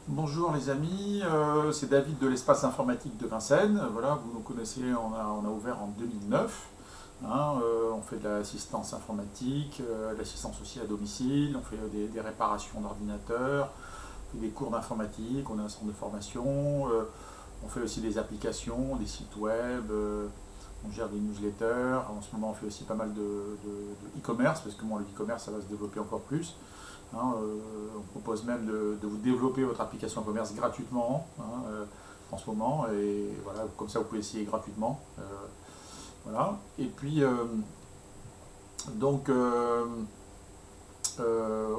Bonjour les amis, c'est David de l'espace informatique de Vincennes. Voilà, vous nous connaissez, on a ouvert en 2009. On fait de l'assistance informatique, de l'assistance aussi à domicile, on fait des réparations d'ordinateurs, on fait des cours d'informatique, on a un centre de formation, on fait aussi des applications, des sites web, on gère des newsletters. En ce moment, on fait aussi pas mal de e-commerce, parce que le e-commerce, ça va se développer encore plus. On propose même de vous développer votre application e-commerce gratuitement en ce moment, et voilà, comme ça vous pouvez essayer gratuitement. Voilà. Et puis, donc,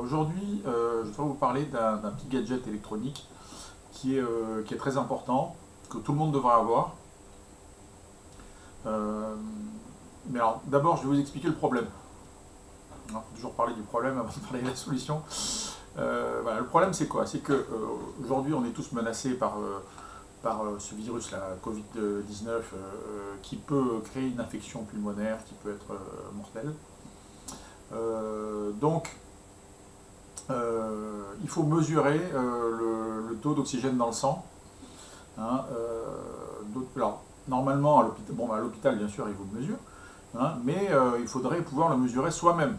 aujourd'hui, je voudrais vous parler d'un petit gadget électronique qui est très important, que tout le monde devrait avoir. Mais alors, d'abord, je vais vous expliquer le problème. Il faut toujours parler du problème avant de parler de la solution. Voilà, le problème, c'est quoi? C'est qu'aujourd'hui, on est tous menacés par ce virus, la Covid-19, qui peut créer une infection pulmonaire qui peut être mortelle. Donc, il faut mesurer le taux d'oxygène dans le sang. Alors, normalement, à l'hôpital, bien sûr, ils vous le mesurent, mais il faudrait pouvoir le mesurer soi-même.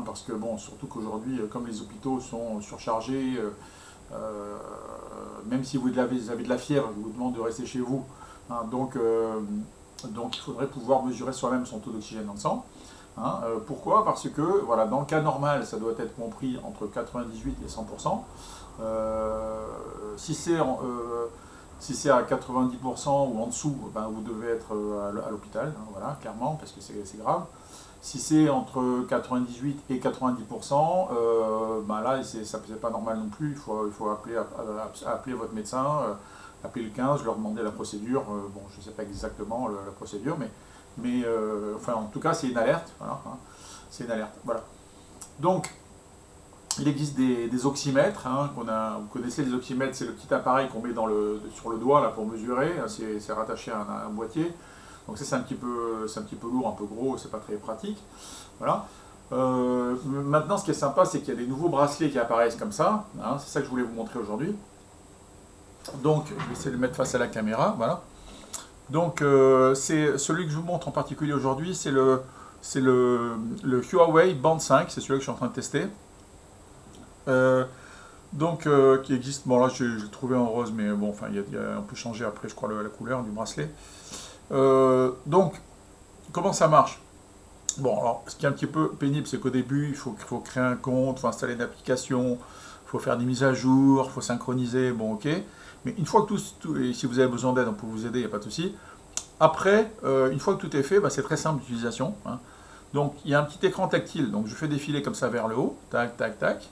Parce que, bon, surtout qu'aujourd'hui, comme les hôpitaux sont surchargés, même si vous avez de la fièvre, je vous demande de rester chez vous. Donc, il faudrait pouvoir mesurer soi-même son taux d'oxygène dans le sang. Pourquoi? Parce que, voilà, dans le cas normal, ça doit être compris entre 98 et 100%. Si c'est à 90% ou en dessous, ben, vous devez être à l'hôpital, voilà, clairement, parce que c'est grave. Si c'est entre 98 et 90%, ben là, ça n'est pas normal non plus. Il faut appeler votre médecin, appeler le 15, leur demander la procédure. Bon, je ne sais pas exactement la procédure, mais enfin, en tout cas, c'est une alerte. Voilà, c'est une alerte. Voilà. Donc, il existe des oxymètres. Vous connaissez les oxymètres, c'est le petit appareil qu'on met sur le doigt là, pour mesurer. C'est rattaché à un boîtier. Donc ça, c'est un petit peu lourd, un peu gros, c'est pas très pratique. Voilà. Maintenant, ce qui est sympa, c'est qu'il y a des nouveaux bracelets qui apparaissent comme ça. C'est ça que je voulais vous montrer aujourd'hui. Donc, je vais essayer de le mettre face à la caméra. Voilà. Donc, c'est celui que je vous montre en particulier aujourd'hui, c'est le Huawei Band 5, c'est celui que je suis en train de tester. Qui existe, bon là je l'ai trouvé en rose, mais bon, enfin, on peut changer après, je crois, la couleur du bracelet. Donc, comment ça marche? Bon, alors, ce qui est un petit peu pénible, c'est qu'au début, il faut créer un compte, il faut installer une application, il faut faire des mises à jour, il faut synchroniser, bon, ok. Mais une fois que et si vous avez besoin d'aide, on peut vous aider, il n'y a pas de souci. Après, une fois que tout est fait, c'est très simple d'utilisation. Donc, il y a un petit écran tactile, donc je fais défiler comme ça vers le haut, tac, tac, tac.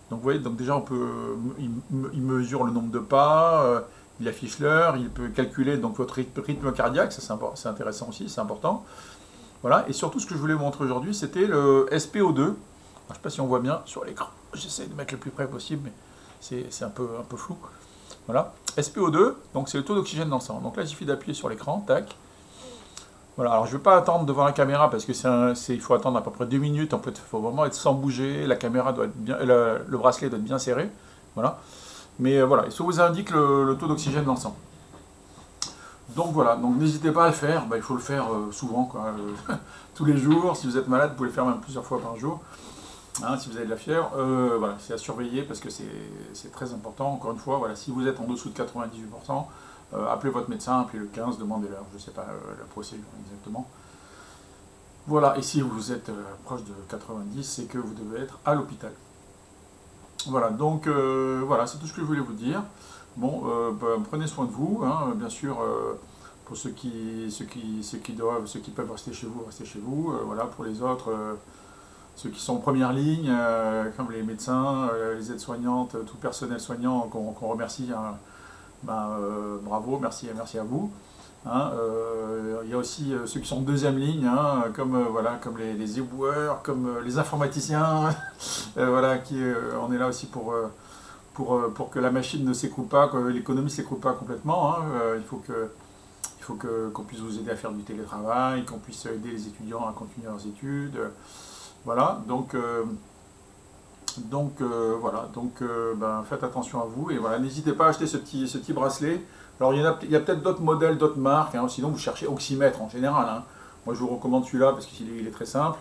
Donc, vous voyez, donc déjà, il mesure le nombre de pas, il affiche l'heure, il peut calculer donc votre rythme cardiaque, ça c'est intéressant aussi, c'est important. Voilà, et surtout ce que je voulais vous montrer aujourd'hui, c'était le SPO2. Alors, je ne sais pas si on voit bien sur l'écran, j'essaie de mettre le plus près possible, mais c'est un peu flou. Voilà, SPO2, donc c'est le taux d'oxygène dans le sang. Donc là, il suffit d'appuyer sur l'écran, tac. Voilà, alors je ne vais pas attendre devant la caméra parce que il faut attendre à peu près 2 minutes. En fait, il faut vraiment être sans bouger. La caméra doit être bien, le bracelet doit être bien serré. Voilà. Mais voilà, et ça vous indique le taux d'oxygène dans le sang. Donc voilà, donc n'hésitez pas à le faire. Il faut le faire souvent, quoi, tous les jours. Si vous êtes malade, vous pouvez le faire même plusieurs fois par jour. Si vous avez de la fièvre, voilà, c'est à surveiller parce que c'est très important. Encore une fois, voilà, si vous êtes en dessous de 98%, appelez votre médecin, appelez le 15, demandez-leur, je ne sais pas la procédure exactement. Voilà, et si vous êtes proche de 90, c'est que vous devez être à l'hôpital. Voilà, donc voilà, c'est tout ce que je voulais vous dire. Bon, prenez soin de vous, bien sûr, pour ceux qui peuvent rester chez vous, restez chez vous. Voilà, pour les autres, ceux qui sont en première ligne, comme les médecins, les aides-soignantes, tout le personnel soignant qu'on remercie. Bravo, merci à vous. Il y a aussi ceux qui sont en deuxième ligne, comme les éboueurs, comme les informaticiens. Voilà, on est là aussi pour que la machine ne s'écroule pas, que l'économie ne s'écroule pas complètement. Il faut qu'on puisse vous aider à faire du télétravail, qu'on puisse aider les étudiants à continuer leurs études. Voilà, donc Donc voilà, donc ben, faites attention à vous et voilà, n'hésitez pas à acheter ce petit bracelet. Alors il y a peut-être d'autres modèles, d'autres marques, hein, sinon vous cherchez oxymètre en général, hein. Moi je vous recommande celui-là parce qu'il est très simple,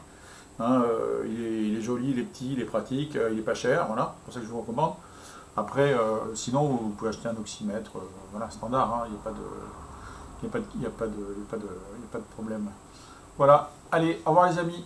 hein, il est joli, il est petit, il est pratique, il est pas cher, voilà, c'est pour ça que je vous recommande. Après, sinon vous pouvez acheter un oxymètre, voilà, standard, hein, il n'y a pas de, il y a pas de, il y a pas de, il y a pas de, il y a pas de problème. Voilà, allez, au revoir les amis.